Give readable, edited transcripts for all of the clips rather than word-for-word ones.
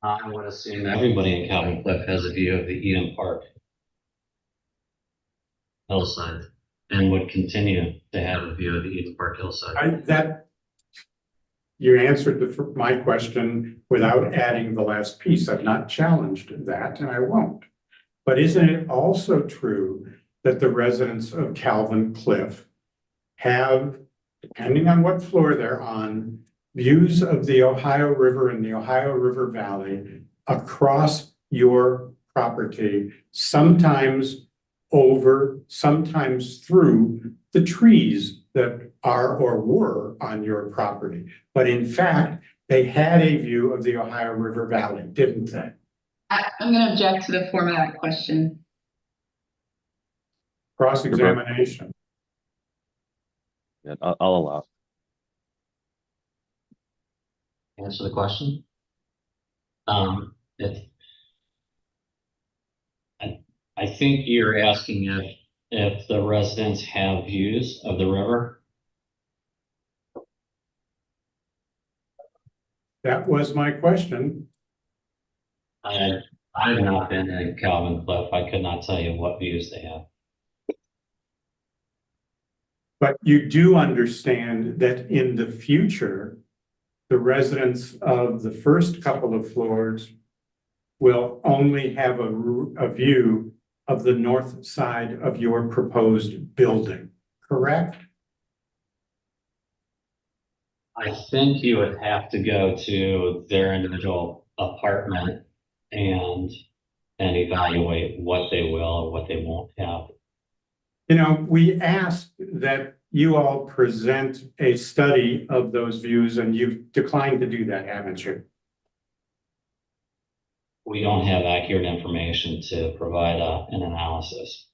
I would assume everybody in Calvin Cliff has a view of the Eden Park hillside and would continue to have a view of the Eden Park hillside. You answered my question without adding the last piece. I've not challenged that, and I won't. But isn't it also true that the residents of Calvin Cliff have, depending on what floor they're on, views of the Ohio River and the Ohio River Valley across your property, sometimes over, sometimes through the trees that are or were on your property? But in fact, they had a view of the Ohio River Valley, didn't they? I'm going to object to the form of that question. Cross-examination. Yeah, I'll allow. Answer the question. I think you're asking if the residents have views of the river. That was my question. I have not been in Calvin Cliff. I could not tell you what views they have. But you do understand that in the future, the residents of the first couple of floors will only have a view of the north side of your proposed building, correct? I think you would have to go to their individual apartment and evaluate what they will or what they won't have. You know, we asked that you all present a study of those views, and you've declined to do that, haven't you? We don't have accurate information to provide an analysis.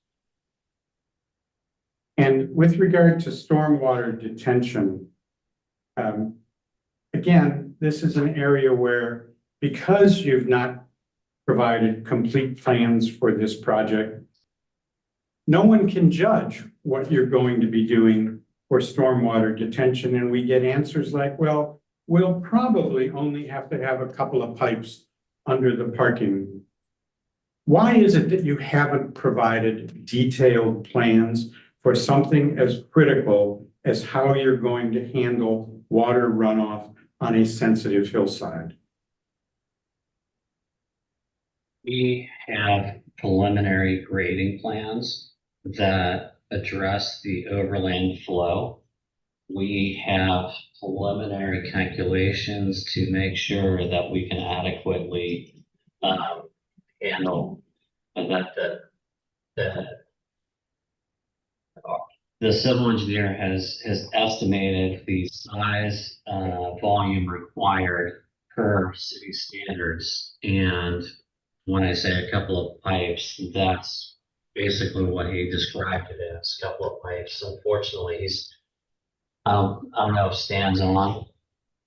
And with regard to stormwater detention, again, this is an area where, because you've not provided complete plans for this project, no one can judge what you're going to be doing for stormwater detention. And we get answers like, well, we'll probably only have to have a couple of pipes under the parking. Why is it that you haven't provided detailed plans for something as critical as how you're going to handle water runoff on a sensitive hillside? We have preliminary grading plans that address the overland flow. We have preliminary calculations to make sure that we can adequately handle that. The civil engineer has estimated the size volume required per city standards, and when I say a couple of pipes, that's basically what he described it as, a couple of pipes. Unfortunately, he's, I don't know if Stan's on.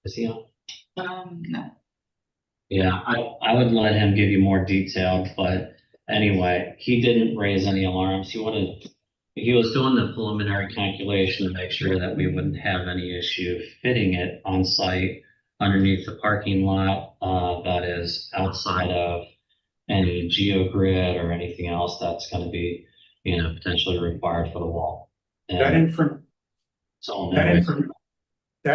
Is he on? No. Yeah, I would let him give you more detail, but anyway, he didn't raise any alarms. He was doing the preliminary calculation to make sure that we wouldn't have any issue fitting it on site underneath the parking lot that is outside of any geogrid or anything else that's going to be, potentially required for the wall. And that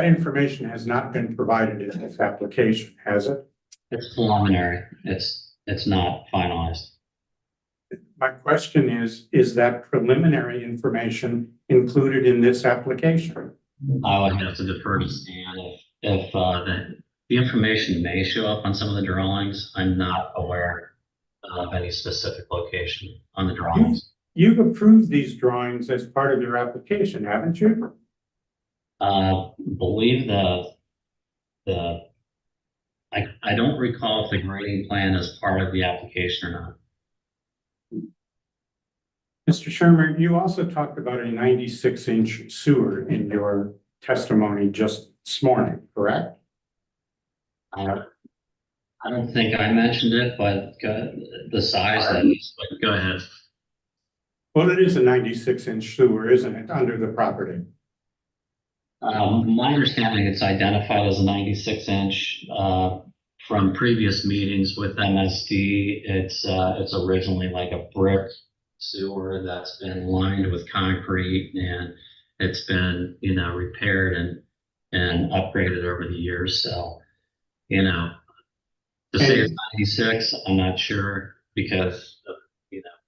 information has not been provided in this application, has it? It's preliminary. It's not finalized. My question is that preliminary information included in this application? I would have to defer to Stan if the information may show up on some of the drawings. I'm not aware of any specific location on the drawings. You've approved these drawings as part of your application, haven't you? Believe I don't recall if the grading plan is part of the application or not. Mr. Shermer, you also talked about a 96-inch sewer in your testimony just this morning, correct? I don't think I mentioned it, but the size that is, but go ahead. Well, it is a 96-inch sewer, isn't it, under the property? My understanding, it's identified as a 96-inch from previous meetings with MSD, it's originally like a brick sewer that's been lined with concrete, and it's been, repaired and upgraded over the years. So, to say it's 96, I'm not sure because of,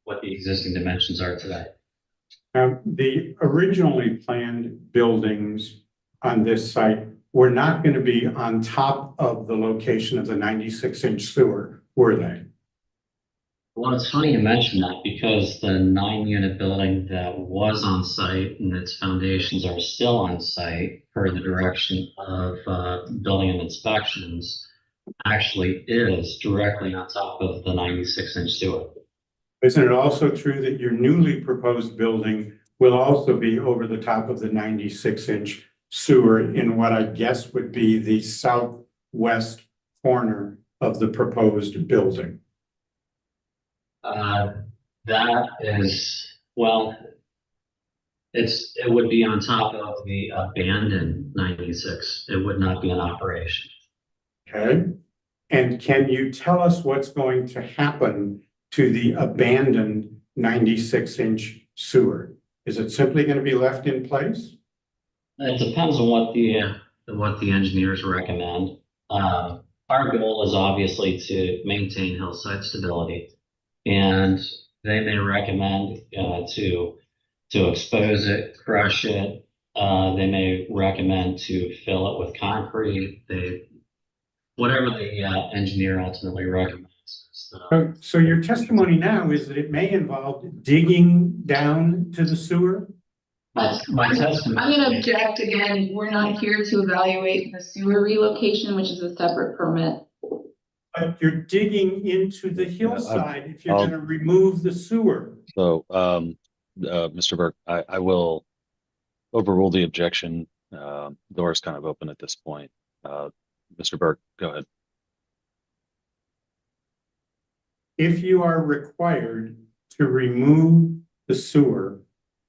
what the existing dimensions are today. The originally planned buildings on this site were not going to be on top of the location of the 96-inch sewer, were they? Well, it's funny you mention that because the 9-unit building that was on site and its foundations are still on site per the direction of building and inspections actually is directly on top of the 96-inch sewer. Isn't it also true that your newly proposed building will also be over the top of the 96-inch sewer in what I guess would be the southwest corner of the proposed building? That is, well, it would be on top of the abandoned 96. It would not be in operation. Okay. And can you tell us what's going to happen to the abandoned 96-inch sewer? Is it simply going to be left in place? It depends on what the engineers recommend. Our goal is obviously to maintain hillside stability, and they may recommend to expose it, crush it. They may recommend to fill it with concrete. Whatever the engineer ultimately recommends. So your testimony now is that it may involve digging down to the sewer? My testimony. I'm gonna object again. We're not here to evaluate the sewer relocation, which is a separate permit. But you're digging into the hillside if you're I'll- going to remove the sewer. So, Mr. Burke, I will overrule the objection. Door is kind of open at this point. Mr. Burke, go ahead. If you are required to remove the sewer,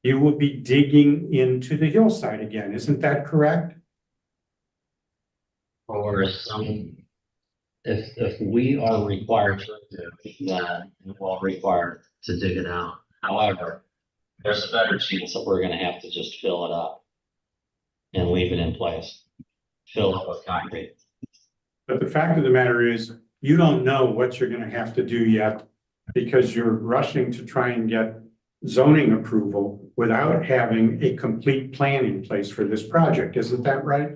you will be digging into the hillside again. Isn't that correct? Or if we are required to do, then we'll require to dig it out. However, there's a better chance that we're gonna have to just fill it up and leave it in place. Fill it with concrete. But the fact of the matter is, you don't know what you're going to have to do yet because you're rushing to try and get zoning approval without having a complete plan in place for this project. Isn't that right?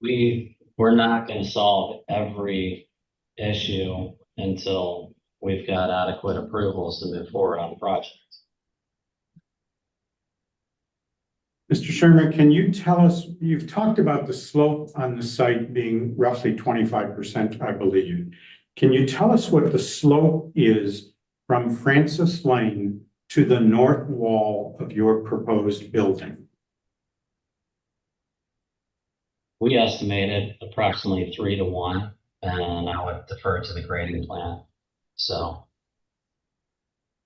We're not gonna solve every issue until we've got adequate approvals to move forward on the project. Mr. Sherman, can you tell us, you've talked about the slope on the site being roughly 25%, I believe. Can you tell us what the slope is from Francis Lane to the north wall of your proposed building? We estimated approximately 3 to 1, and I would defer to the grading plan. So,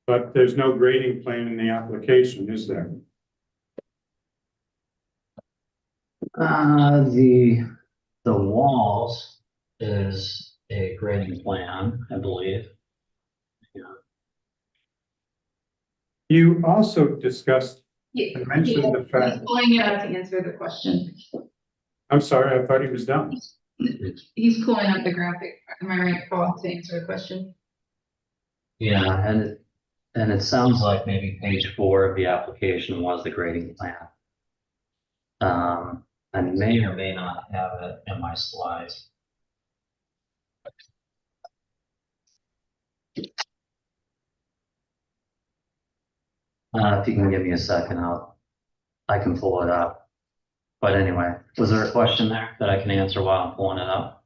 But there's no grading plan in the application, is there? the walls is a grading plan, I believe. Yeah. You also discussed Yeah, and mentioned the he's fact, pulling it up to answer the question. I'm sorry, I thought he was done. He's pulling up the graphic. Am I right, Paul, to answer the question? Yeah, and it sounds like maybe page 4 of the application was the grading plan. I may or may not have it in my slides. If you can give me a second, I can pull it up. But anyway, was there a question there that I can answer while I'm pulling it up?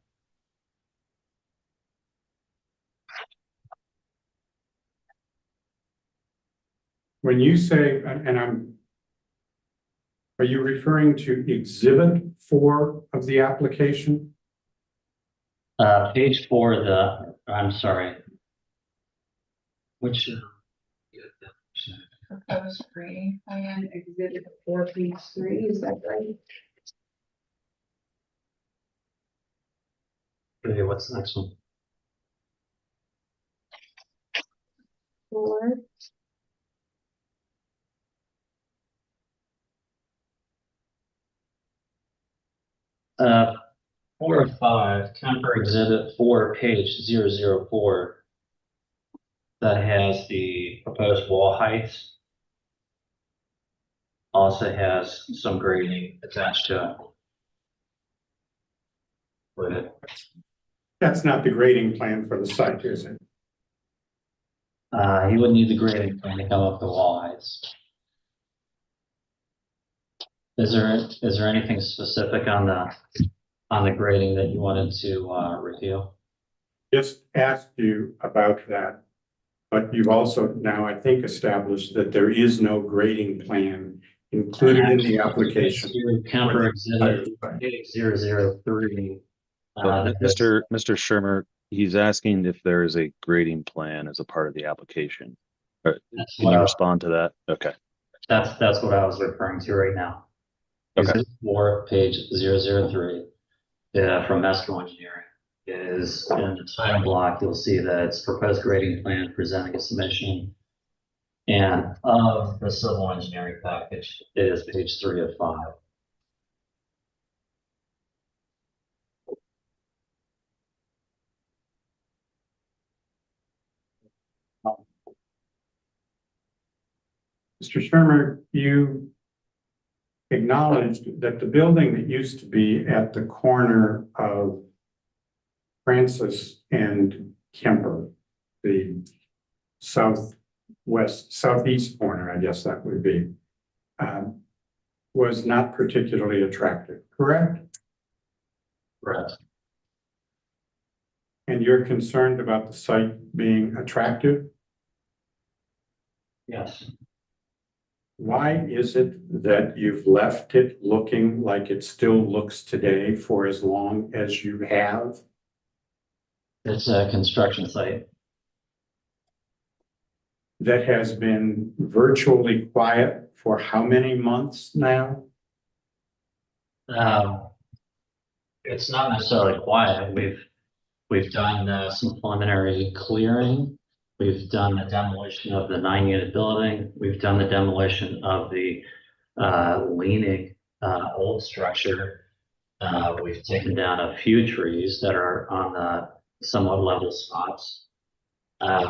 When you say, are you referring to exhibit 4 of the application? Page 4, I'm sorry. Which? Proposed grading plan, exhibit 4, page 3, is that right? Okay, what's the next one? 4. Uh, 4 of 5, Kemper Exhibit 4, page 004. That has the proposed wall heights. Also has some grading attached to it. With it. That's not the grading plan for the site, is it? He would need the grading plan to come up with wall heights. Is there anything specific on the grading that you wanted to review? Just asked you about that, but you've also now, I think, established that there is no grading plan included in the application. Kemper Exhibit page 003. Mr. Shermer, he's asking if there is a grading plan as a part of the application. Can you respond to that? Okay. That's what I was referring to right now. Okay. Exhibit 4, page 003, from Mesco Engineering is in the title block. You'll see that it's proposed grading plan presenting a submission. And of the civil engineering package, it is page 3 of 5. Mr. Shermer, you acknowledged that the building that used to be at the corner of Francis and Kemper, the southeast corner, I guess that would be, was not particularly attractive, correct? Correct. And you're concerned about the site being attractive? Yes. Why is it that you've left it looking like it still looks today for as long as you have? It's a construction site. That has been virtually quiet for how many months now? It's not necessarily quiet. We've done some preliminary clearing. We've done the demolition of the 9-unit building. We've done the demolition of the leaning old structure. We've taken down a few trees that are on the somewhat level spots.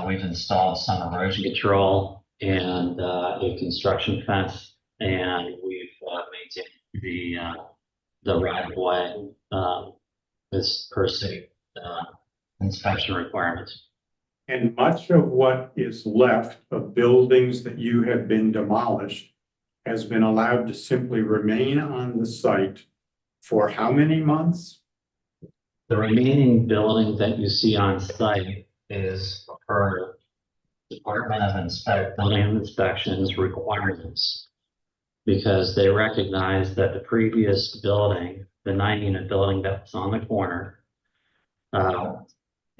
We've installed some erosion control and a construction fence, and we've maintained the right of way as per se inspection requirements. And much of what is left of buildings that you have been demolished has been allowed to simply remain on the site for how many months? The remaining building that you see on site is per Department of Building Inspections requirements, because they recognize that the previous building, the 9-unit building that was on the corner,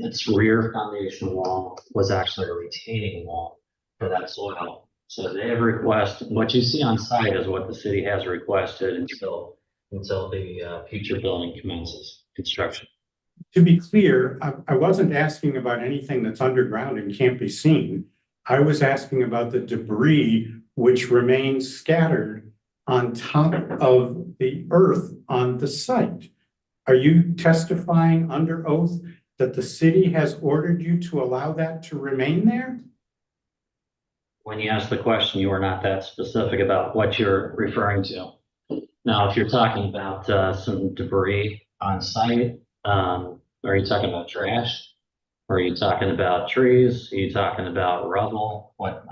its rear foundation wall was actually a retaining wall for that soil. So they have requested, what you see on site is what the city has requested until the future building commences construction. To be clear, I wasn't asking about anything that's underground and can't be seen. I was asking about the debris which remains scattered on top of the earth on the site. Are you testifying under oath that the city has ordered you to allow that to remain there? When you ask the question, you are not that specific about what you're referring to. Now, if you're talking about some debris on site, are you talking about trash? Or are you talking about trees? Are you talking about rubble? What?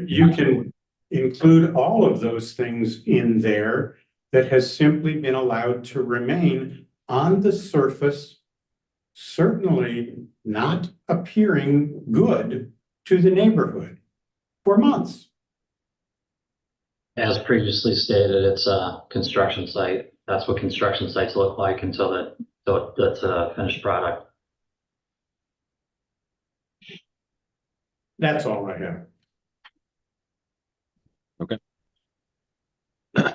You can include all of those things in there that has simply been allowed to remain on the surface, certainly not appearing good to the neighborhood for months. As previously stated, it's a construction site. That's what construction sites look like until that's a finished product. That's all I have. Okay.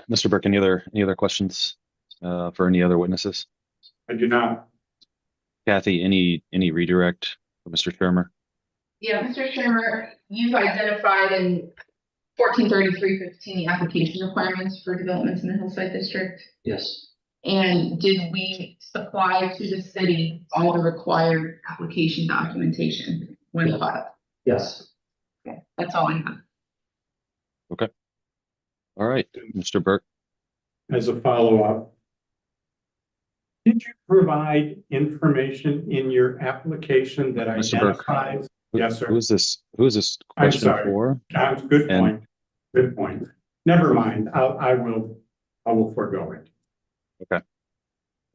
Mr. Burke, any other questions for any other witnesses? I do not. Kathy, any redirect for Mr. Shermer? Yeah, Mr. Shermer, you've identified in 1433-15 the application requirements for developments in the Hillside District. Yes. And did we supply to the city all the required application documentation when Yeah. filed? Yes. Okay, that's all I have. All right, Mr. Burke. As a follow-up, did you provide information in your application that Mr. Burke. identifies? Yes, sir. Who is this I'm question sorry. for? Good And- point. Good point. Never mind. I will forego it.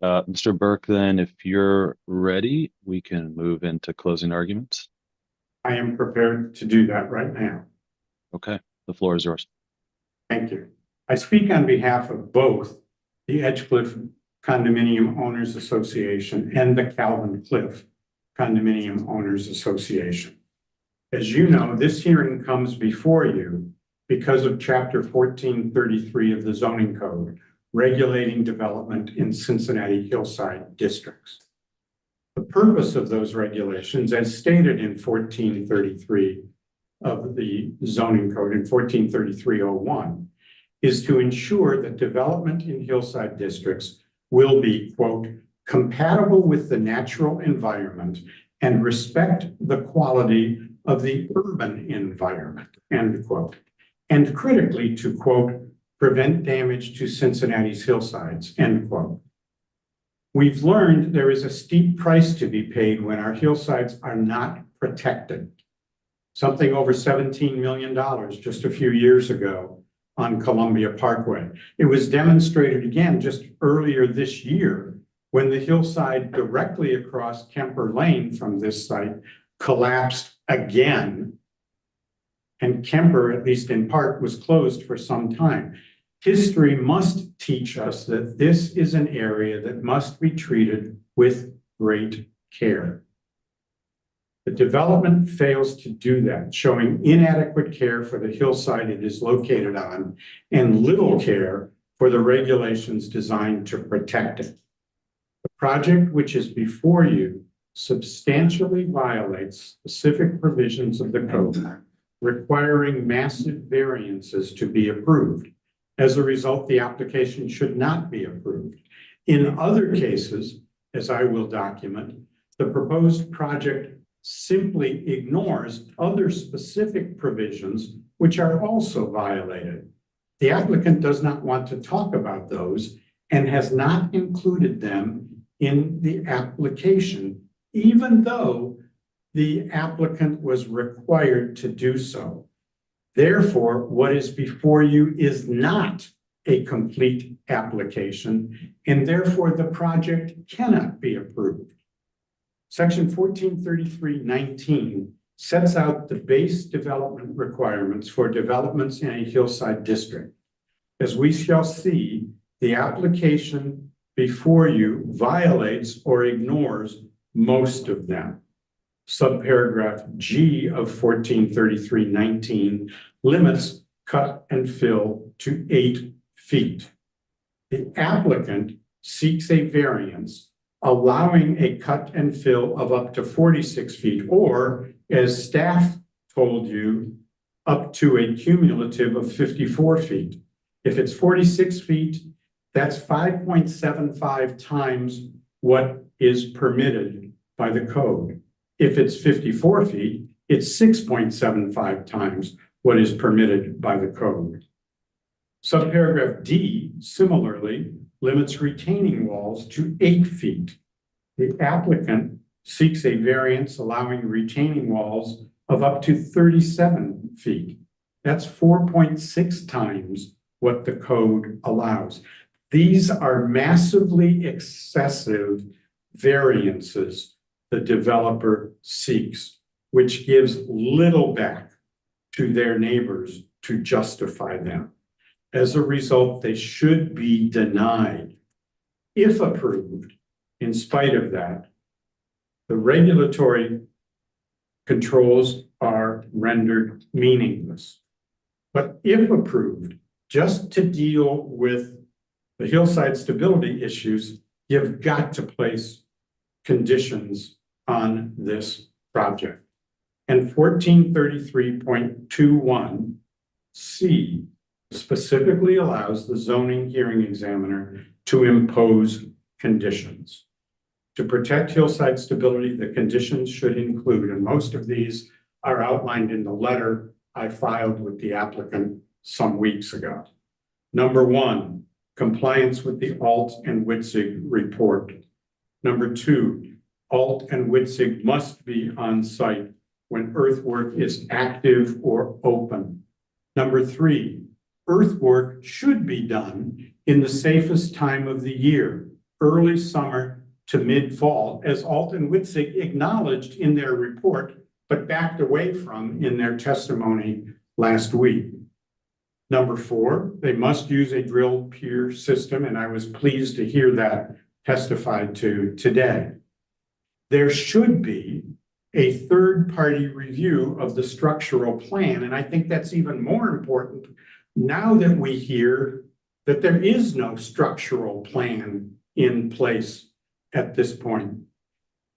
Mr. Burke, then, if you're ready, we can move into closing arguments. I am prepared to do that right now. Okay, the floor is yours. Thank you. I speak on behalf of both the Edgecliff Condominium Owners Association and the Calvin Cliff Condominium Owners Association. As you know, this hearing comes before you because of Chapter 1433 of the zoning code, regulating development in Cincinnati hillside districts. The purpose of those regulations, as stated in 1433 of the zoning code in 1433-01, is to ensure that development in hillside districts will be, quote, compatible with the natural environment and respect the quality of the urban environment, end quote. And critically to, quote, prevent damage to Cincinnati's hillsides, end quote. We've learned there is a steep price to be paid when our hillsides are not protected. Something over $17 million just a few years ago on Columbia Parkway. It was demonstrated again just earlier this year when the hillside directly across Kemper Lane from this site collapsed again. And Kemper, at least in part, was closed for some time. History must teach us that this is an area that must be treated with great care. The development fails to do that, showing inadequate care for the hillside it is located on and little care for the regulations designed to protect it. The project which is before you substantially violates specific provisions of the code, requiring massive variances to be approved. As a result, the application should not be approved. In other cases, as I will document, the proposed project simply ignores other specific provisions which are also violated. The applicant does not want to talk about those and has not included them in the application, even though the applicant was required to do so. Therefore, what is before you is not a complete application, and therefore the project cannot be approved. Section 1433-19 sets out the base development requirements for developments in a hillside district. As we shall see, the application before you violates or ignores most of them. Subparagraph G of 1433-19 limits cut and fill to 8 feet. The applicant seeks a variance allowing a cut and fill of up to 46 feet, or as staff told you, up to a cumulative of 54 feet. If it's 46 feet, that's 5.75 times what is permitted by the code. If it's 54 feet, it's 6.75 times what is permitted by the code. Subparagraph D similarly limits retaining walls to 8 feet. The applicant seeks a variance allowing retaining walls of up to 37 feet. That's 4.6 times what the code allows. These are massively excessive variances the developer seeks, which gives little back to their neighbors to justify them. As a result, they should be denied. If approved, in spite of that, the regulatory controls are rendered meaningless. But if approved, just to deal with the hillside stability issues, you've got to place conditions on this project. And 1433.21C specifically allows the zoning hearing examiner to impose conditions. To protect hillside stability, the conditions should include, and most of these are outlined in the letter I filed with the applicant some weeks ago. Number one, compliance with the Alt and Witzig report. Number two, Alt and Witzig must be on site when earthwork is active or open. Number three, earthwork should be done in the safest time of the year, early summer to mid-fall, as Alt and Witzig acknowledged in their report, but backed away from in their testimony last week. Number four, they must use a drill pier system, and I was pleased to hear that testified to today. There should be a third-party review of the structural plan, and I think that's even more important now that we hear that there is no structural plan in place at this point.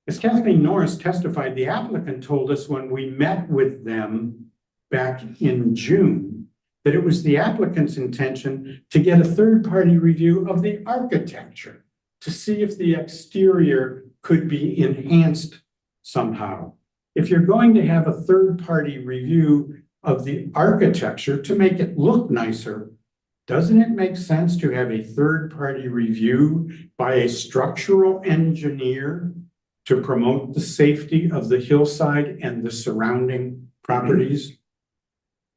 As Kathleen Norris testified, the applicant told us when we met with them back in June that it was the applicant's intention to get a third-party review of the architecture to see if the exterior could be enhanced somehow. If you're going to have a third-party review of the architecture to make it look nicer, doesn't it make sense to have a third-party review by a structural engineer to promote the safety of the hillside and the surrounding properties?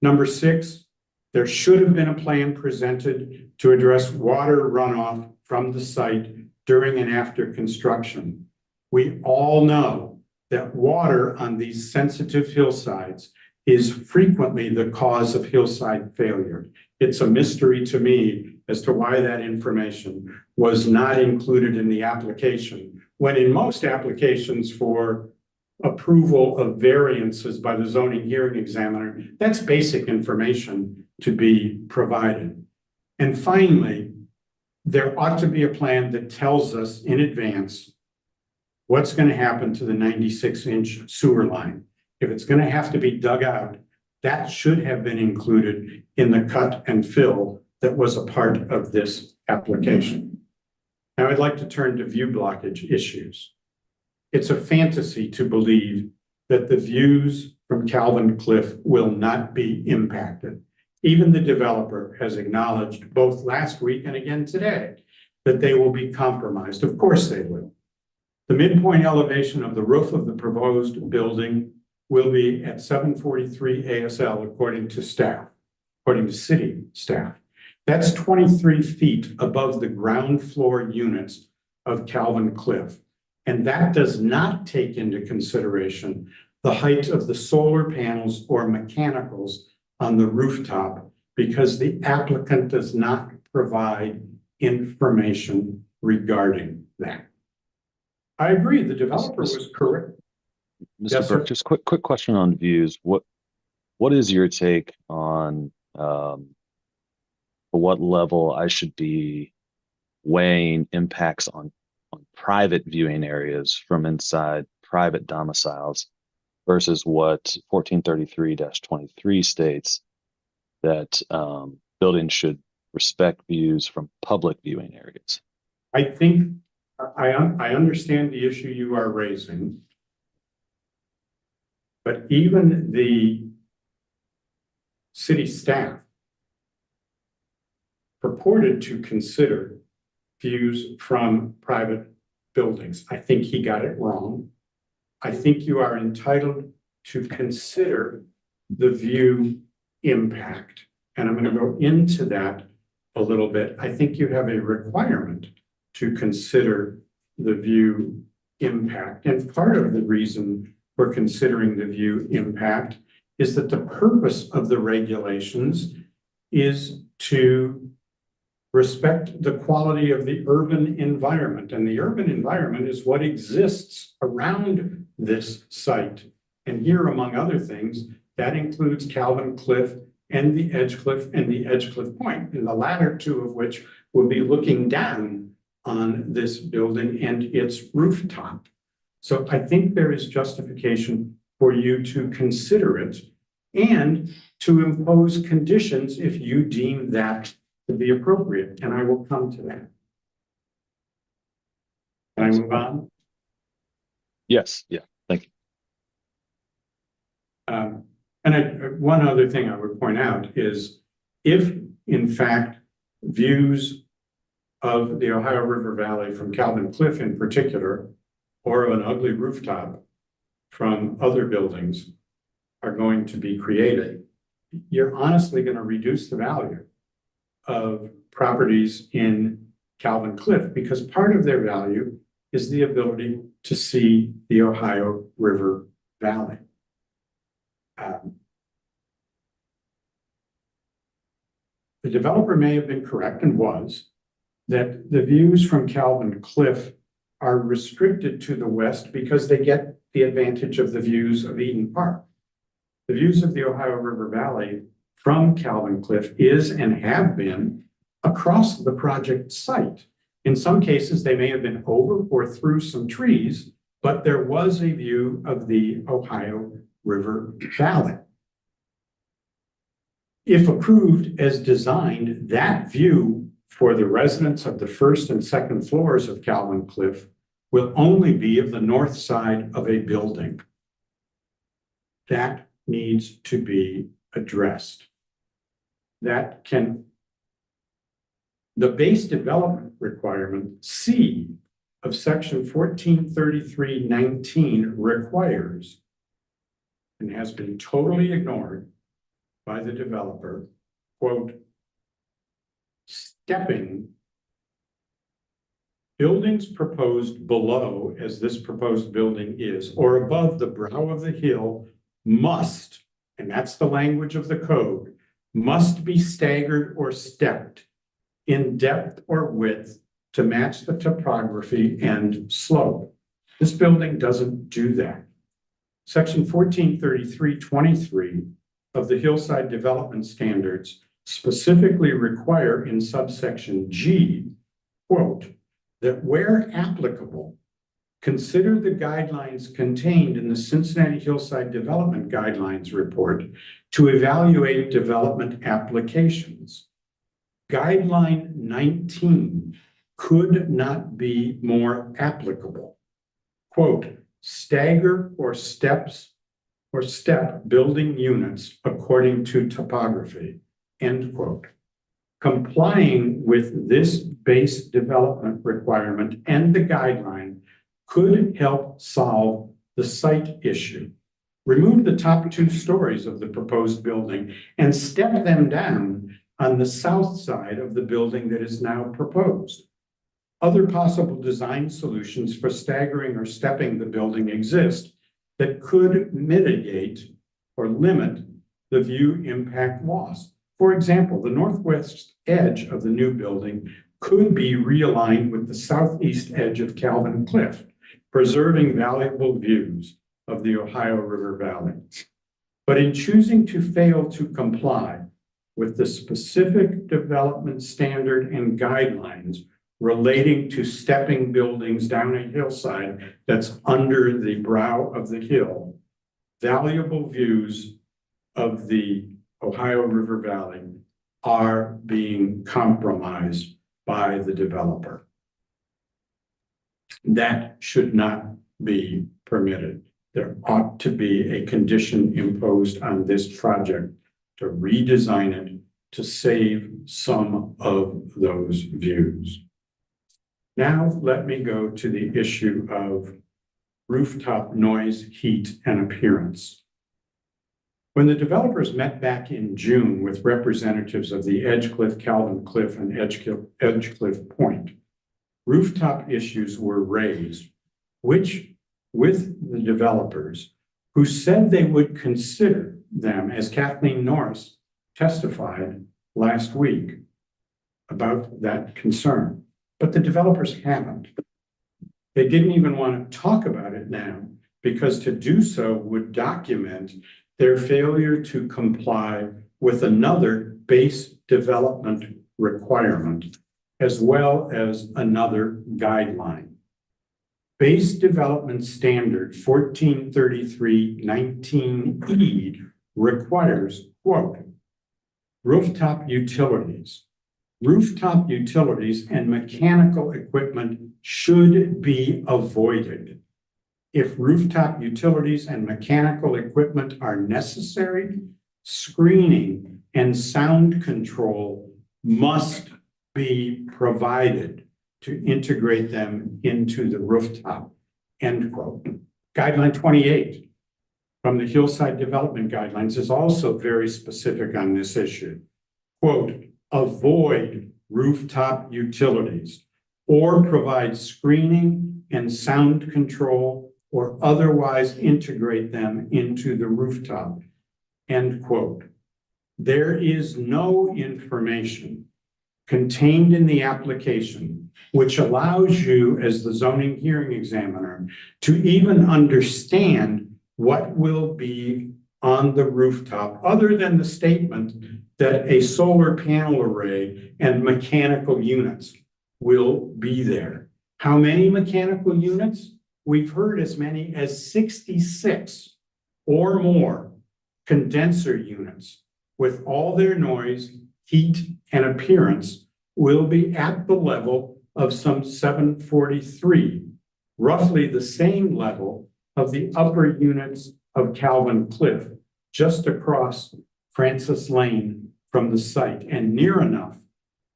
Number six, there should have been a plan presented to address water runoff from the site during and after construction. We all know that water on these sensitive hillsides is frequently the cause of hillside failure. It's a mystery to me as to why that information was not included in the application, when in most applications for approval of variances by the zoning hearing examiner, that's basic information to be provided. And finally, there ought to be a plan that tells us in advance what's going to happen to the 96-inch sewer line. If it's going to have to be dug out, that should have been included in the cut and fill that was a part of this application. Now I'd like to turn to view blockage issues. It's a fantasy to believe that the views from Calvin Cliff will not be impacted. Even the developer has acknowledged both last week and again today that they will be compromised. Of course they will. The midpoint elevation of the roof of the proposed building will be at 743 ASL according to staff, according to city staff. That's 23 feet above the ground floor units of Calvin Cliff. And that does not take into consideration the height of the solar panels or mechanicals on the rooftop, because the applicant does not provide information regarding that. I agree, the developer was correct. Mr. Yes, Burke, sir. just quick question on views. What is your take on what level I should be weighing impacts on private viewing areas from inside private domiciles versus what 1433-23 states that buildings should respect views from public viewing areas? I think I understand the issue you are raising, but even the city staff purported to consider views from private buildings. I think he got it wrong. I think you are entitled to consider the view impact. And I'm going to go into that a little bit. I think you have a requirement to consider the view impact. And part of the reason for considering the view impact is that the purpose of the regulations is to respect the quality of the urban environment. And the urban environment is what exists around this site. And here, among other things, that includes Calvin Cliff and the Edgecliff and the Edgecliff Point, and the latter two of which will be looking down on this building and its rooftop. So I think there is justification for you to consider it and to impose conditions if you deem that to be appropriate, and I will come to that. Can I move on? Yes, yeah, thank you. One other thing I would point out is if, in fact, views of the Ohio River Valley from Calvin Cliff in particular, or of an ugly rooftop from other buildings are going to be created, you're honestly going to reduce the value of properties in Calvin Cliff because part of their value is the ability to see the Ohio River Valley. The developer may have been correct and was that the views from Calvin Cliff are restricted to the west because they get the advantage of the views of Eden Park. The views of the Ohio River Valley from Calvin Cliff is and have been across the project site. In some cases, they may have been over or through some trees, but there was a view of the Ohio River Valley. If approved as designed, that view for the residents of the first and second floors of Calvin Cliff will only be of the north side of a building. That needs to be addressed. The base development requirement C of section 1433.19 requires, and has been totally ignored by the developer, quote, stepping buildings proposed below, as this proposed building is, or above the brow of the hill must, and that's the language of the code, must be staggered or stepped in depth or width to match the topography and slope. This building doesn't do that. Section 1433.23 of the Hillside Development Standards specifically require in subsection G, quote, that where applicable, consider the guidelines contained in the Cincinnati Hillside Development Guidelines report to evaluate development applications. Guideline 19 could not be more applicable. Quote, stagger or step building units according to topography, end quote. Complying with this base development requirement and the guideline could help solve the site issue. Remove the top 2 stories of the proposed building and step them down on the south side of the building that is now proposed. Other possible design solutions for staggering or stepping the building exist that could mitigate or limit the view impact loss. For example, the northwest edge of the new building could be realigned with the southeast edge of Calvin Cliff, preserving valuable views of the Ohio River Valley. But in choosing to fail to comply with the specific development standard and guidelines relating to stepping buildings down a hillside that's under the brow of the hill, valuable views of the Ohio River Valley are being compromised by the developer. That should not be permitted. There ought to be a condition imposed on this project to redesign it to save some of those views. Now, let me go to the issue of rooftop noise, heat, and appearance. When the developers met back in June with representatives of the Edgecliff, Calvin Cliff, and Edgecliff Point, rooftop issues were raised, which with the developers who said they would consider them, as Kathleen Norris testified last week about that concern. But the developers haven't. They didn't even want to talk about it now because to do so would document their failure to comply with another base development requirement, as well as another guideline. Base Development Standard 1433-19E requires, quote, rooftop utilities. Rooftop utilities and mechanical equipment should be avoided. If rooftop utilities and mechanical equipment are necessary, screening and sound control must be provided to integrate them into the rooftop, end quote. Guideline 28 from the Hillside Development Guidelines is also very specific on this issue. Quote, avoid rooftop utilities or provide screening and sound control or otherwise integrate them into the rooftop, end quote. There is no information contained in the application which allows you as the zoning hearing examiner to even understand what will be on the rooftop other than the statement that a solar panel array and mechanical units will be there. How many mechanical units? We've heard as many as 66 or more condenser units with all their noise, heat, and appearance will be at the level of some 743, roughly the same level of the upper units of Calvin Cliff, just across Francis Lane from the site and near enough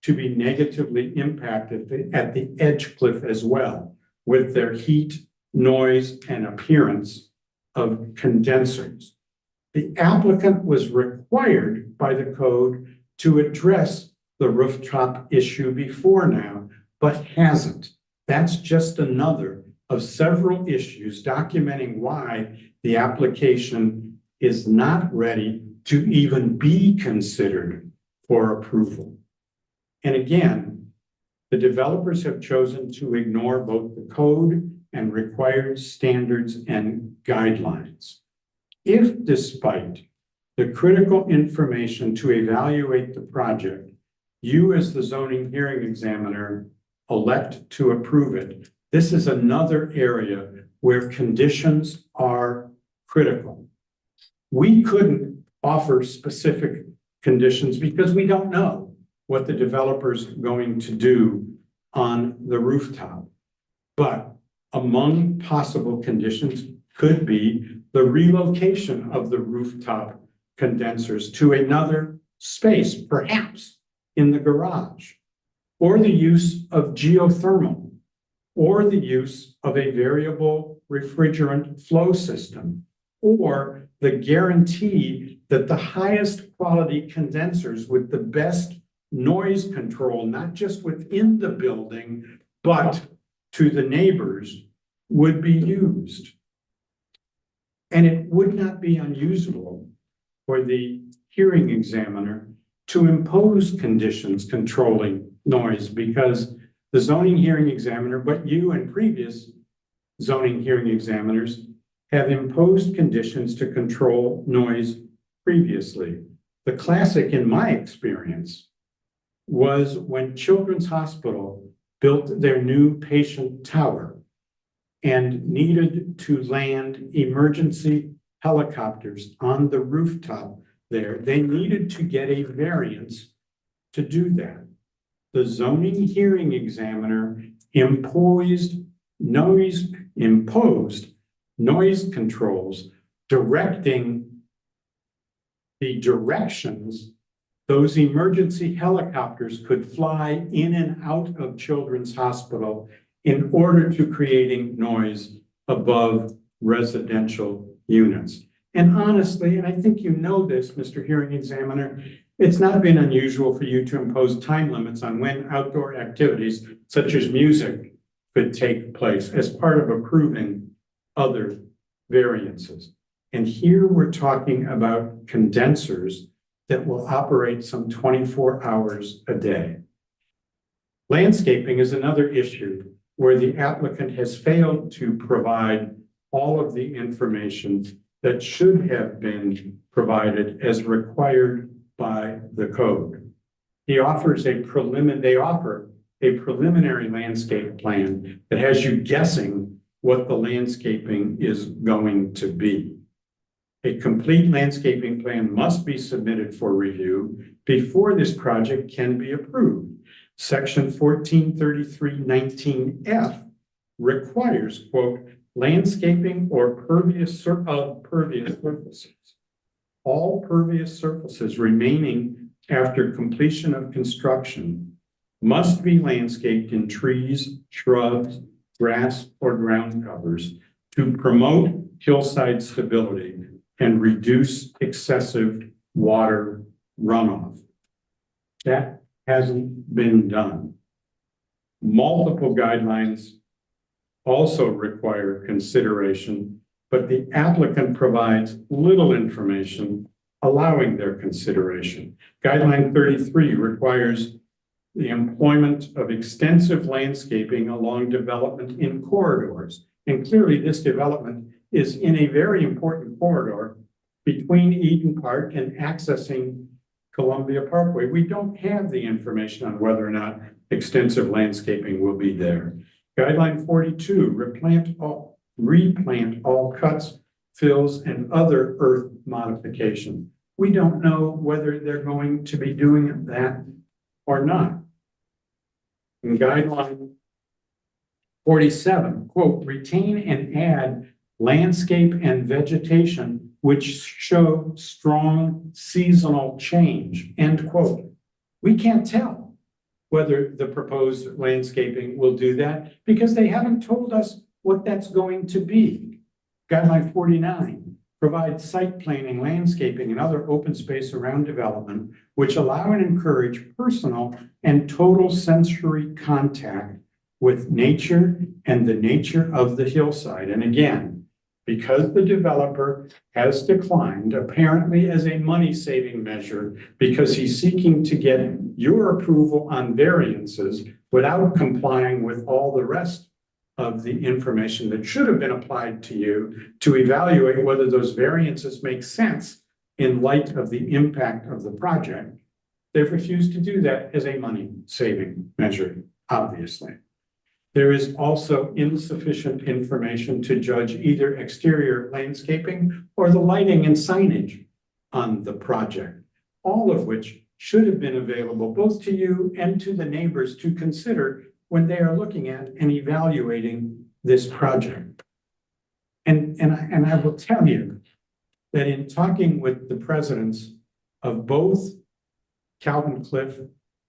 to be negatively impacted at the edge cliff as well with their heat, noise, and appearance of condensers. The applicant was required by the code to address the rooftop issue before now, but hasn't. That's just another of several issues documenting why the application is not ready to even be considered for approval. And again, the developers have chosen to ignore both the code and required standards and guidelines. If despite the critical information to evaluate the project, you as the zoning hearing examiner elect to approve it, this is another area where conditions are critical. We couldn't offer specific conditions because we don't know what the developer's going to do on the rooftop. But among possible conditions could be the relocation of the rooftop condensers to another space, perhaps in the garage, or the use of geothermal, or the use of a variable refrigerant flow system, or the guarantee that the highest quality condensers with the best noise control, not just within the building, but to the neighbors, would be used. And it would not be unusual for the hearing examiner to impose conditions controlling noise, because the zoning hearing examiner, but you and previous zoning hearing examiners have imposed conditions to control noise previously. The classic in my experience was when Children's Hospital built their new patient tower and needed to land emergency helicopters on the rooftop there. They needed to get a variance to do that. The zoning hearing examiner imposed noise controls, directing the directions those emergency helicopters could fly in and out of Children's Hospital in order to creating noise above residential units. And honestly, and I think you know this, Mr. Hearing Examiner, it's not been unusual for you to impose time limits on when outdoor activities such as music could take place as part of approving other variances. And here we're talking about condensers that will operate some 24 hours a day. Landscaping is another issue where the applicant has failed to provide all of the information that should have been provided as required by the code. They offer a preliminary landscape plan that has you guessing what the landscaping is going to be. A complete landscaping plan must be submitted for review before this project can be approved. Section 1433-19F requires, quote, landscaping or pervious surfaces. All pervious surfaces remaining after completion of construction must be landscaped in trees, shrubs, grass, or ground covers to promote hillside stability and reduce excessive water runoff. That hasn't been done. Multiple guidelines also require consideration, but the applicant provides little information allowing their consideration. Guideline 33 requires the employment of extensive landscaping along development in corridors. And clearly this development is in a very important corridor between Eden Park and accessing Columbia Parkway. We don't have the information on whether or not extensive landscaping will be there. Guideline 42, replant all cuts, fills, and other earth modification. We don't know whether they're going to be doing that or not. In guideline 47, quote, retain and add landscape and vegetation which show strong seasonal change, end quote. We can't tell whether the proposed landscaping will do that because they haven't told us what that's going to be. Guideline 49 provides site planning, landscaping, and other open space around development which allow and encourage personal and total sensory contact with nature and the nature of the hillside. And again, because the developer has declined, apparently as a money-saving measure, because he's seeking to get your approval on variances without complying with all the rest of the information that should have been applied to you to evaluate whether those variances make sense in light of the impact of the project. They've refused to do that as a money-saving measure, obviously. There is also insufficient information to judge either exterior landscaping or the lighting and signage on the project, all of which should have been available both to you and to the neighbors to consider when they are looking at and evaluating this project. And I will tell you that in talking with the presidents of both Calvin Cliff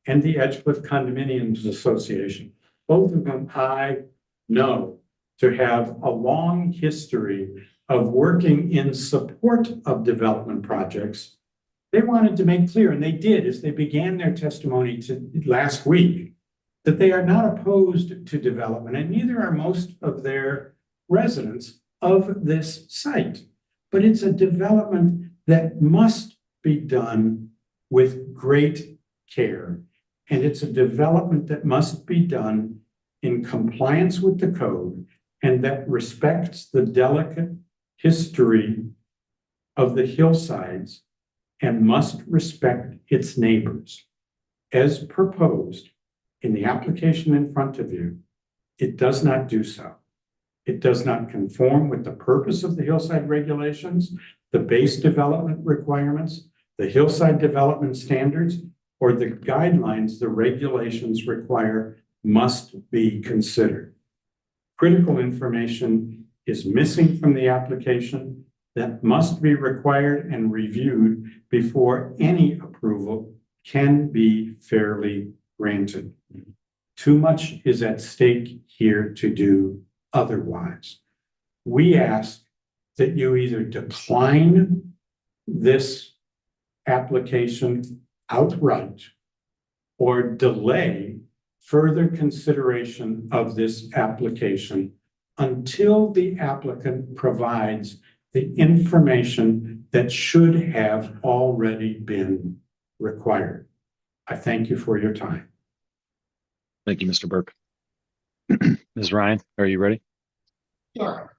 and the Edgecliff Condominiums Association, both of them I know to have a long history of working in support of development projects. They wanted to make clear, and they did as they began their testimony last week, that they are not opposed to development, and neither are most of their residents of this site. But it's a development that must be done with great care. And it's a development that must be done in compliance with the code and that respects the delicate history of the hillsides and must respect its neighbors. As proposed in the application in front of you, it does not do so. It does not conform with the purpose of the hillside regulations, the base development requirements, the hillside development standards, or the guidelines the regulations require must be considered. Critical information is missing from the application that must be required and reviewed before any approval can be fairly granted. Too much is at stake here to do otherwise. We ask that you either decline this application outright or delay further consideration of this application until the applicant provides the information that should have already been required. I thank you for your time. Thank you, Mr. Burke. Ms. Ryan, are you ready? Sure.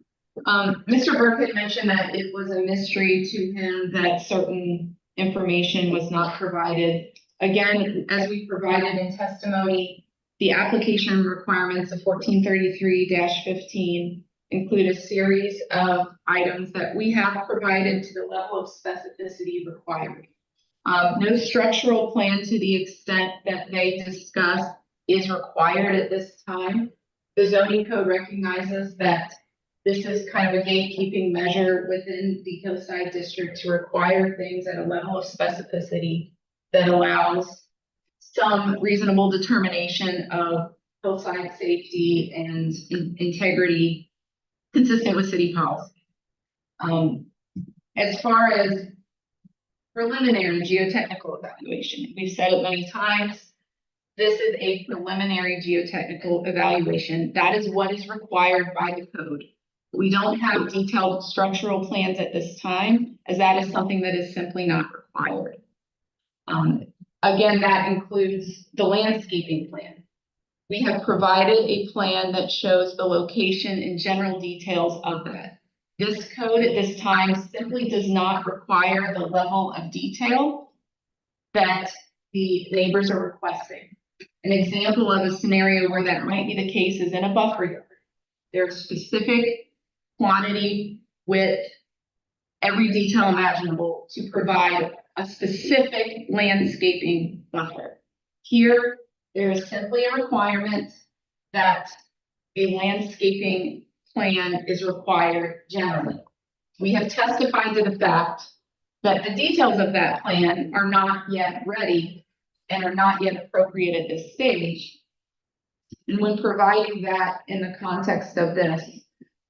Mr. Burke had mentioned that it was a mystery to him that certain information was not provided. Again, as we provided in testimony, the application requirements of 1433-15 include a series of items that we have provided to the level of specificity required. No structural plan to the extent that they discuss is required at this time. The zoning code recognizes that this is kind of a gatekeeping measure within the Hillside District to require things at a level of specificity that allows some reasonable determination of hillside safety and integrity consistent with city policy. As far as preliminary geotechnical evaluation, we've said it many times, this is a preliminary geotechnical evaluation. That is what is required by the code. We don't have detailed structural plans at this time, as that is something that is simply not required. Again, that includes the landscaping plan. We have provided a plan that shows the location and general details of that. This code at this time simply does not require the level of detail that the neighbors are requesting. An example of a scenario where that might be the case is in a buffer yard. There's specific quantity, width, every detail imaginable to provide a specific landscaping buffer. Here, there is simply a requirement that a landscaping plan is required generally. We have testified to the fact that the details of that plan are not yet ready and are not yet appropriate at this stage. And when providing that in the context of this,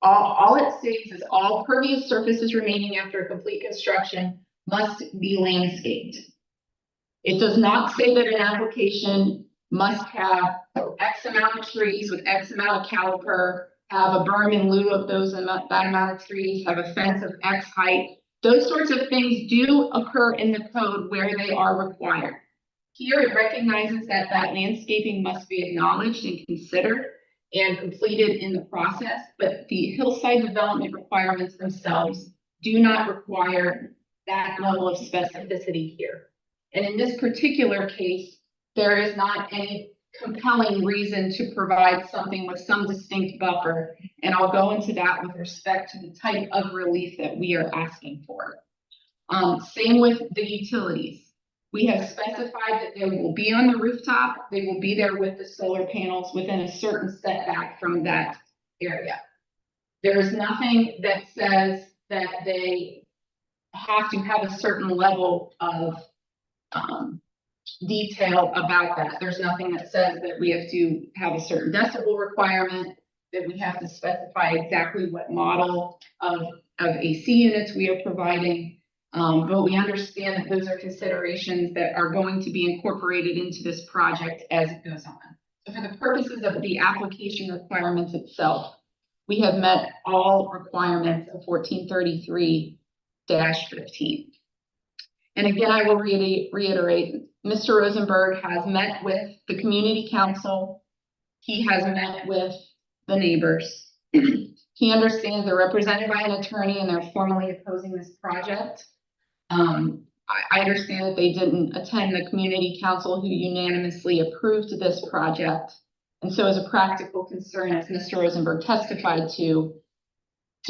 all it states is all pervious surfaces remaining after complete construction must be landscaped. It does not say that an application must have X amount of trees with X amount of caliper, have a berm in lieu of that amount of trees, have a fence of X height. Those sorts of things do occur in the code where they are required. Here it recognizes that landscaping must be acknowledged and considered and completed in the process, but the hillside development requirements themselves do not require that level of specificity here. And in this particular case, there is not any compelling reason to provide something with some distinct buffer. And I'll go into that with respect to the type of relief that we are asking for. Same with the utilities. We have specified that they will be on the rooftop. They will be there with the solar panels within a certain setback from that area. There is nothing that says that they have to have a certain level of detail about that. There's nothing that says that we have to have a certain decibel requirement, that we have to specify exactly what model of AC units we are providing. But we understand that those are considerations that are going to be incorporated into this project as it goes on. So for the purposes of the application requirements itself, we have met all requirements of 1433-15. And again, I will reiterate, Mr. Rosenberg has met with the community council. He has met with the neighbors. He understands they're represented by an attorney and they're formally opposing this project. I understand that they didn't attend the community council who unanimously approved this project. And so as a practical concern, as Mr. Rosenberg testified to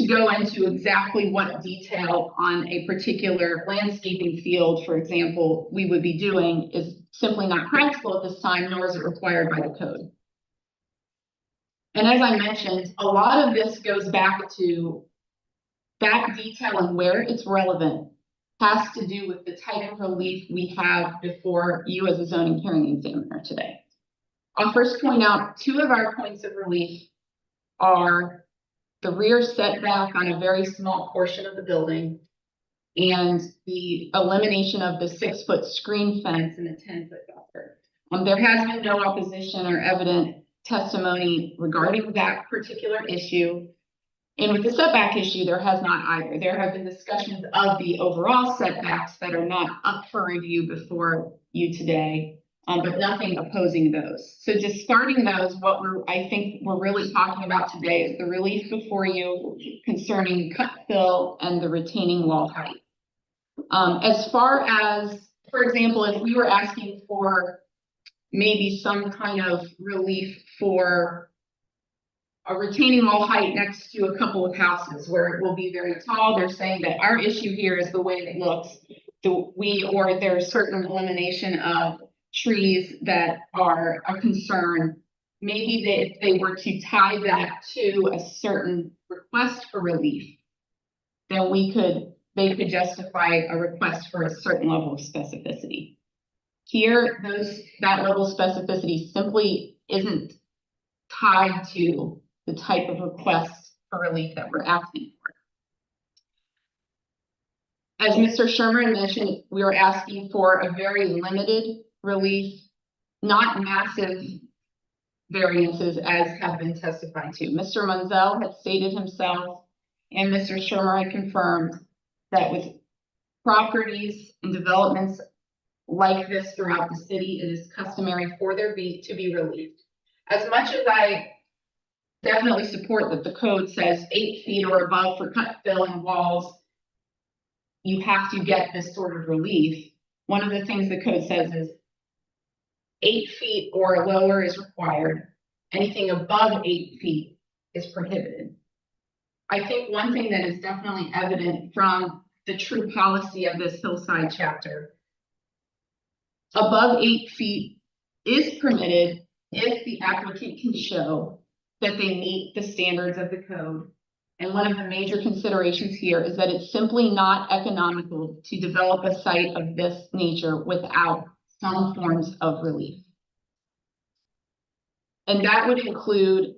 go into exactly what detail on a particular landscaping field, for example, we would be doing is simply not practical at this time, nor is it required by the code. And as I mentioned, a lot of this goes back to that detail and where it's relevant has to do with the type of relief we have before you as a zoning hearing examiner today. I'll first point out two of our points of relief are the rear setback on a very small portion of the building and the elimination of the 6-foot screen fence and a 10-foot buffer. There has been no opposition or evident testimony regarding that particular issue. And with the setback issue, there has not either. There have been discussions of the overall setbacks that are not up for review before you today, but nothing opposing those. So discarding those, what I think we're really talking about today is the relief before you concerning cut fill and the retaining wall height. As far as, for example, if we were asking for maybe some kind of relief for a retaining wall height next to a couple of houses where it will be very tall. They're saying that our issue here is the way it looks. Or there's certain elimination of trees that are a concern. Maybe if they were to tie that to a certain request for relief, then they could justify a request for a certain level of specificity. Here, that level of specificity simply isn't tied to the type of request for relief that we're asking for. As Mr. Sherman mentioned, we are asking for a very limited relief, not massive variances as have been testified to. Mr. Munzel had stated himself, and Mr. Sherman had confirmed that with properties and developments like this throughout the city, it is customary for there to be relieved. As much as I definitely support that the code says 8 feet or above for cut, fill, and walls, you have to get this sort of relief. One of the things the code says is 8 feet or lower is required. Anything above 8 feet is prohibited. I think one thing that is definitely evident from the true policy of this hillside chapter, above 8 feet is permitted if the applicant can show that they meet the standards of the code. And one of the major considerations here is that it's simply not economical to develop a site of this nature without some forms of relief. And that would include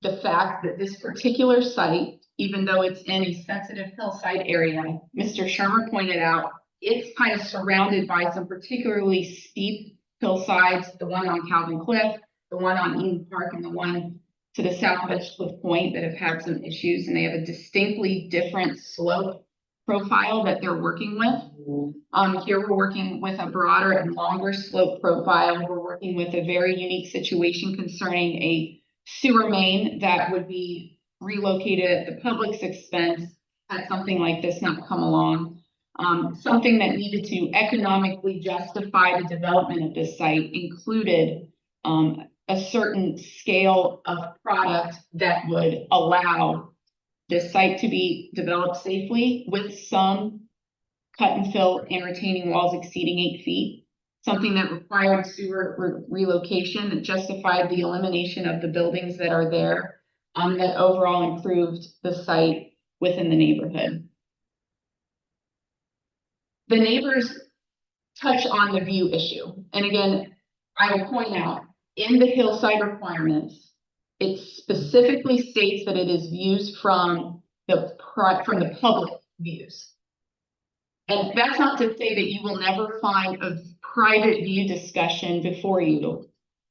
the fact that this particular site, even though it's in a sensitive hillside area, Mr. Shermer pointed out, it's kind of surrounded by some particularly steep hillsides, the one on Calvin Cliff, the one on Eden Park, and the one to the southwest Cliff Point that have had some issues, and they have a distinctly different slope profile that they're working with. Here we're working with a broader and longer slope profile. We're working with a very unique situation concerning a sewer main that would be relocated at the public's expense had something like this not come along. Something that needed to economically justify the development of this site included a certain scale of product that would allow this site to be developed safely with some cut and fill and retaining walls exceeding 8 feet, something that required sewer relocation that justified the elimination of the buildings that are there, that overall improved the site within the neighborhood. The neighbors touch on the view issue. And again, I will point out in the hillside requirements, it specifically states that it is views from the public views. And that's not to say that you will never find a private view discussion before you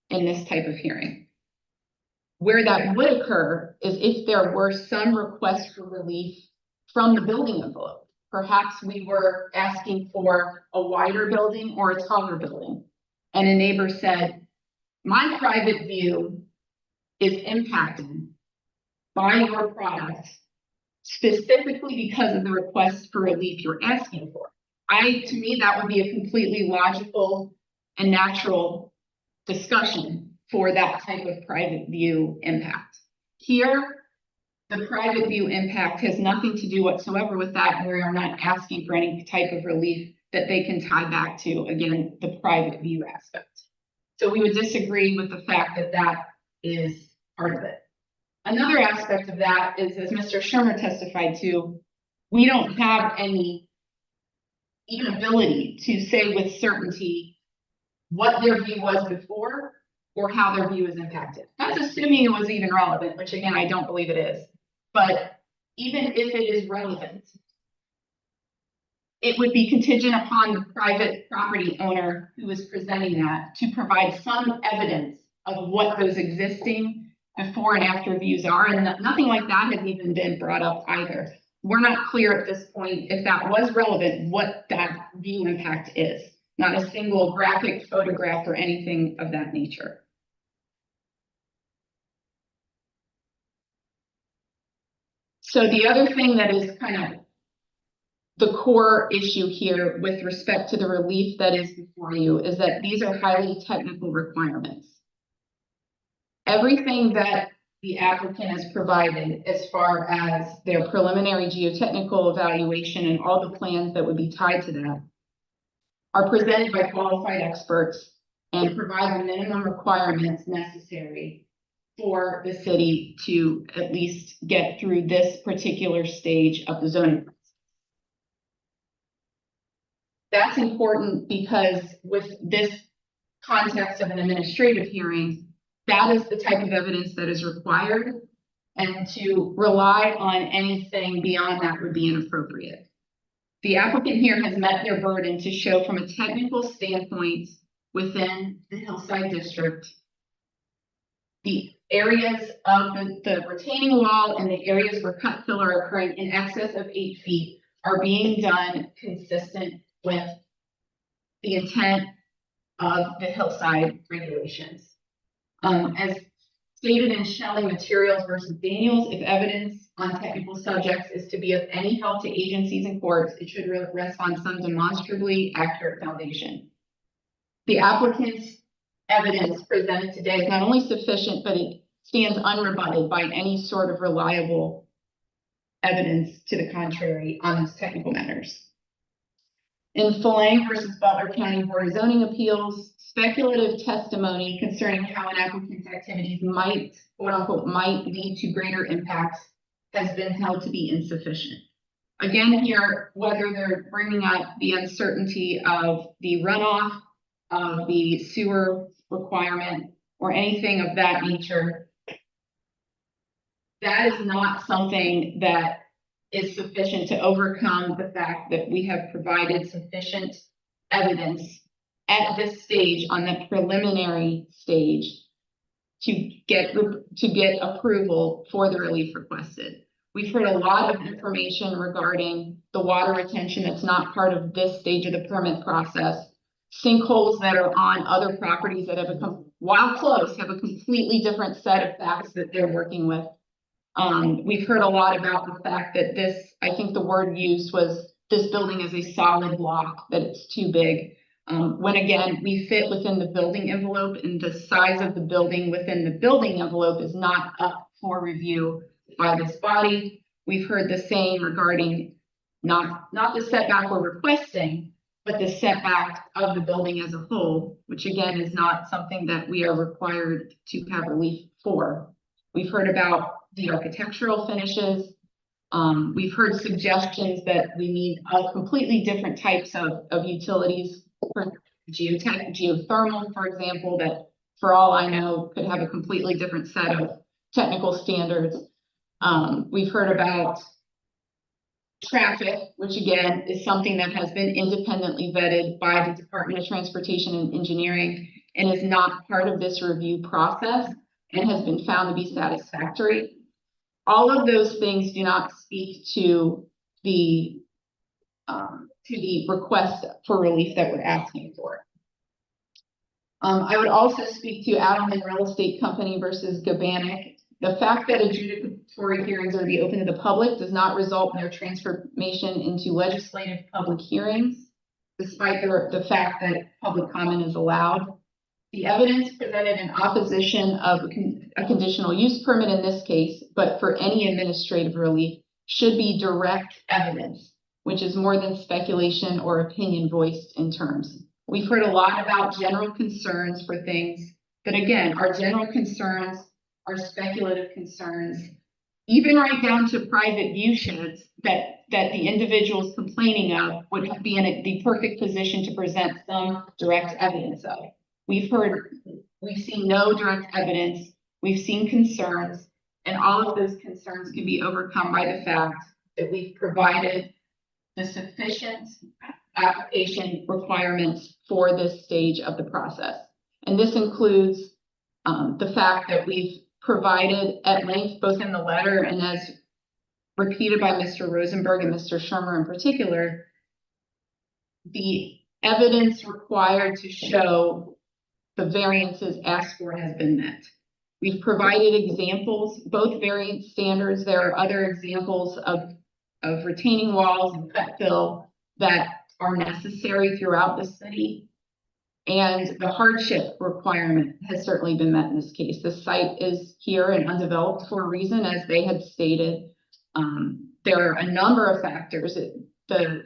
in this type of hearing. Where that would occur is if there were some request for relief from the building envelope. Perhaps we were asking for a wider building or a taller building. And a neighbor said, my private view is impacted by your product specifically because of the request for relief you're asking for. To me, that would be a completely logical and natural discussion for that type of private view impact. Here, the private view impact has nothing to do whatsoever with that, and we are not asking for any type of relief that they can tie back to, again, the private view aspect. So we would disagree with the fact that that is part of it. Another aspect of that is, as Mr. Shermer testified to, we don't have any even ability to say with certainty what their view was before or how their view is impacted. That's assuming it was even relevant, which again, I don't believe it is. But even if it is relevant, it would be contingent upon the private property owner who is presenting that to provide some evidence of what those existing before and after views are, and nothing like that has even been brought up either. We're not clear at this point if that was relevant, what that view impact is. Not a single graphic photograph or anything of that nature. So the other thing that is kind of the core issue here with respect to the relief that is before you is that these are highly technical requirements. Everything that the applicant has provided as far as their preliminary geotechnical evaluation and all the plans that would be tied to that are presented by qualified experts and provide the minimum requirements necessary for the city to at least get through this particular stage of the zoning process. That's important because with this context of an administrative hearing, that is the type of evidence that is required, and to rely on anything beyond that would be inappropriate. The applicant here has met their burden to show from a technical standpoint within the Hillside District, the areas of the retaining wall and the areas where cut fill are occurring in excess of 8 feet are being done consistent with the intent of the Hillside regulations. As stated in Shelley Materials versus Daniels, if evidence on technical subjects is to be of any help to agencies and courts, it should rest on some demonstrably accurate foundation. The applicant's evidence presented today is not only sufficient, but it stands unrebutted by any sort of reliable evidence to the contrary on these technical matters. In Falang versus Butler County Board of Zoning Appeals, speculative testimony concerning how an applicant's activities might, quote unquote, might lead to greater impacts has been held to be insufficient. Again, here, whether they're bringing up the uncertainty of the runoff, of the sewer requirement, or anything of that nature, that is not something that is sufficient to overcome the fact that we have provided sufficient evidence at this stage, on the preliminary stage, to get approval for the relief requested. We've heard a lot of information regarding the water retention that's not part of this stage of the permit process. Sinkholes that are on other properties that have while close, have a completely different set of facts that they're working with. We've heard a lot about the fact that this, I think the word used was, this building is a solid block, that it's too big. When again, we fit within the building envelope, and the size of the building within the building envelope is not up for review by this body. We've heard the same regarding not the setback we're requesting, but the setback of the building as a whole, which again is not something that we are required to have relief for. We've heard about the architectural finishes. We've heard suggestions that we need completely different types of utilities for geothermal, for example, that for all I know could have a completely different set of technical standards. We've heard about traffic, which again is something that has been independently vetted by the Department of Transportation and Engineering and is not part of this review process and has been found to be satisfactory. All of those things do not speak to the request for relief that we're asking for. I would also speak to Adelman Real Estate Company versus Gabanik. The fact that adjudicatory hearings are to be open to the public does not result in their transformation into legislative public hearings, despite the fact that public comment is allowed. The evidence presented in opposition of a conditional use permit in this case, but for any administrative relief, should be direct evidence, which is more than speculation or opinion voiced in terms. We've heard a lot about general concerns for things that, again, are general concerns, are speculative concerns, even right down to private view sheds that the individuals complaining of would be in the perfect position to present some direct evidence of. We've seen no direct evidence, we've seen concerns, and all of those concerns can be overcome by the fact that we've provided the sufficient application requirements for this stage of the process. And this includes the fact that we've provided at length, both in the letter and as repeated by Mr. Rosenberg and Mr. Shermer in particular, the evidence required to show the variances asked for has been met. We've provided examples, both variance standards. There are other examples of retaining walls and cut fill that are necessary throughout the city. And the hardship requirement has certainly been met in this case. The site is here and undeveloped for a reason, as they had stated. There are a number of factors. The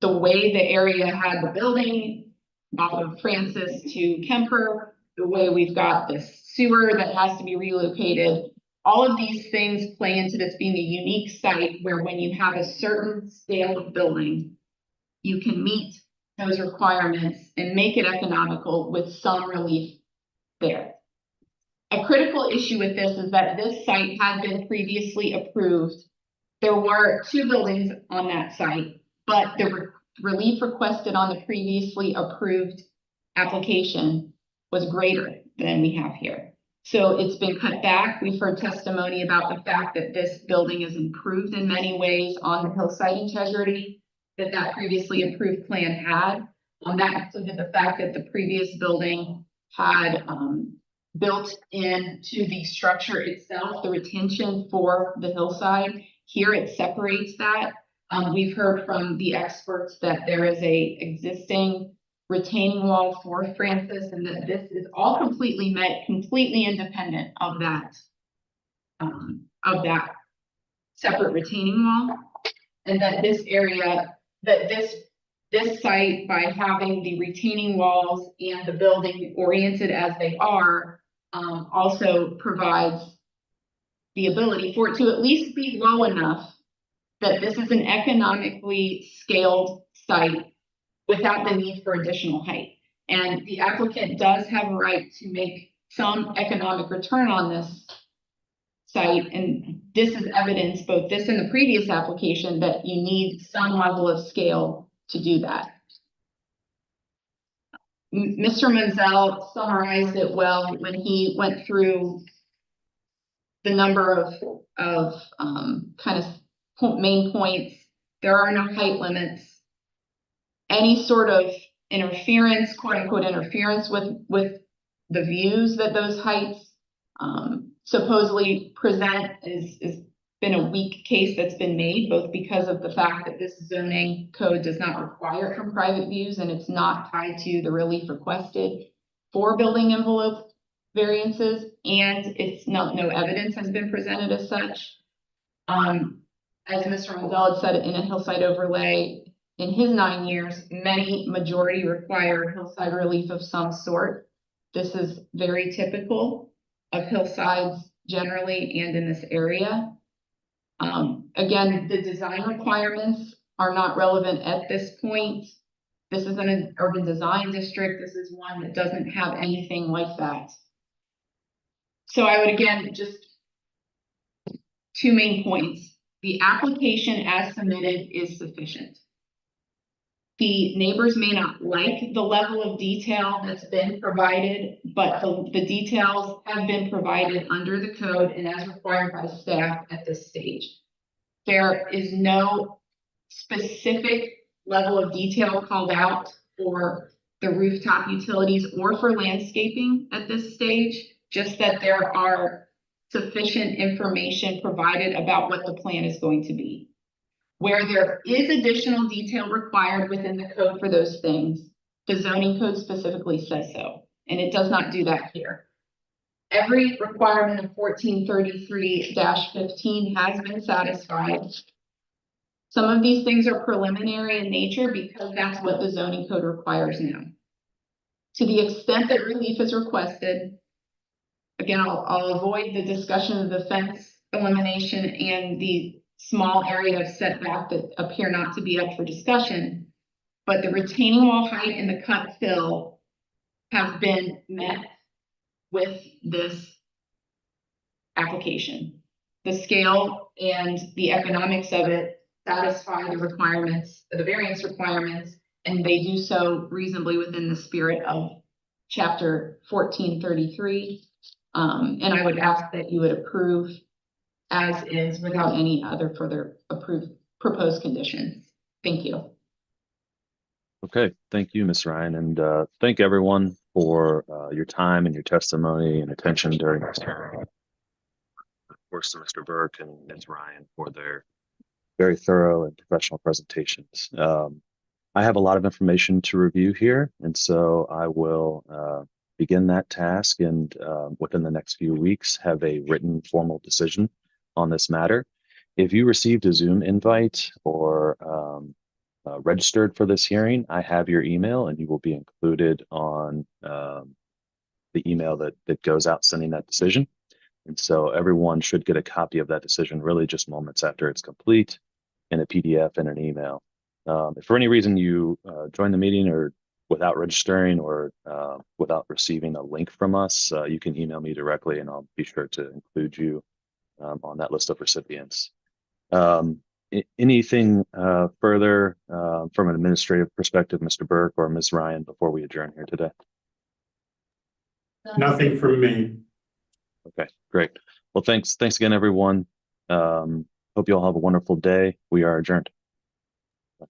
way the area had the building, off of Francis to Kemper, the way we've got this sewer that has to be relocated. All of these things play into this being a unique site where when you have a certain scale of building, you can meet those requirements and make it economical with some relief there. A critical issue with this is that this site had been previously approved. There were 2 buildings on that site, but the relief requested on the previously approved application was greater than we have here. So it's been cut back. We've heard testimony about the fact that this building is improved in many ways on the hillside integrity that previously approved plan had. That included the fact that the previous building had built into the structure itself, the retention for the hillside. Here it separates that. We've heard from the experts that there is a existing retaining wall for Francis, and that this is all completely completely independent of that separate retaining wall, and that this area, that this site, by having the retaining walls and the building oriented as they are, also provides the ability for it to at least be low enough that this is an economically scaled site without the need for additional height. And the applicant does have a right to make some economic return on this site. And this is evidence, both this and the previous application, that you need some level of scale to do that. Mr. Menzel summarized it well when he went through the number of kind of main points. There are no height limits. Any sort of interference, quote unquote, interference with the views that those heights supposedly present is been a weak case that's been made, both because of the fact that this zoning code does not require it from private views, and it's not tied to the relief requested for building envelope variances, and it's no evidence has been presented as such. As Mr. Menzel had said, in a hillside overlay, in his 9 years, many majority require hillside relief of some sort. This is very typical of hillsides generally and in this area. Again, the design requirements are not relevant at this point. This isn't an urban design district. This is one that doesn't have anything like that. So I would again, just 2 main points. The application as submitted is sufficient. The neighbors may not like the level of detail that's been provided, but the details have been provided under the code and as required by staff at this stage. There is no specific level of detail called out for the rooftop utilities or for landscaping at this stage, just that there are sufficient information provided about what the plan is going to be. Where there is additional detail required within the code for those things, the zoning code specifically says so, and it does not do that here. Every requirement of 1433-15 has been satisfied. Some of these things are preliminary in nature because that's what the zoning code requires now. To the extent that relief is requested, again, I'll avoid the discussion of the fence elimination and the small area of setback that appear not to be up for discussion, but the retaining wall height and the cut fill have been met with this application. The scale and the economics of it satisfy the requirements, the variance requirements, and they do so reasonably within the spirit of chapter 1433. And I would ask that you would approve as is without any other further proposed conditions. Thank you. Okay, thank you, Ms. Ryan, and thank everyone for your time and your testimony and attention during this hearing. Of course, to Mr. Burke and Ms. Ryan for their very thorough and professional presentations. I have a lot of information to review here, and so I will begin that task and within the next few weeks have a written formal decision on this matter. If you received a Zoom invite or registered for this hearing, I have your email and you will be included on the email that goes out sending that decision. And so everyone should get a copy of that decision really just moments after it's complete in a PDF and an email. If for any reason you join the meeting or without registering or without receiving a link from us, you can email me directly and I'll be sure to include you on that list of recipients. Anything further from an administrative perspective, Mr. Burke or Ms. Ryan, before we adjourn here today? Nothing from me. Okay, great. Well, thanks again, everyone. Hope you all have a wonderful day. We are adjourned.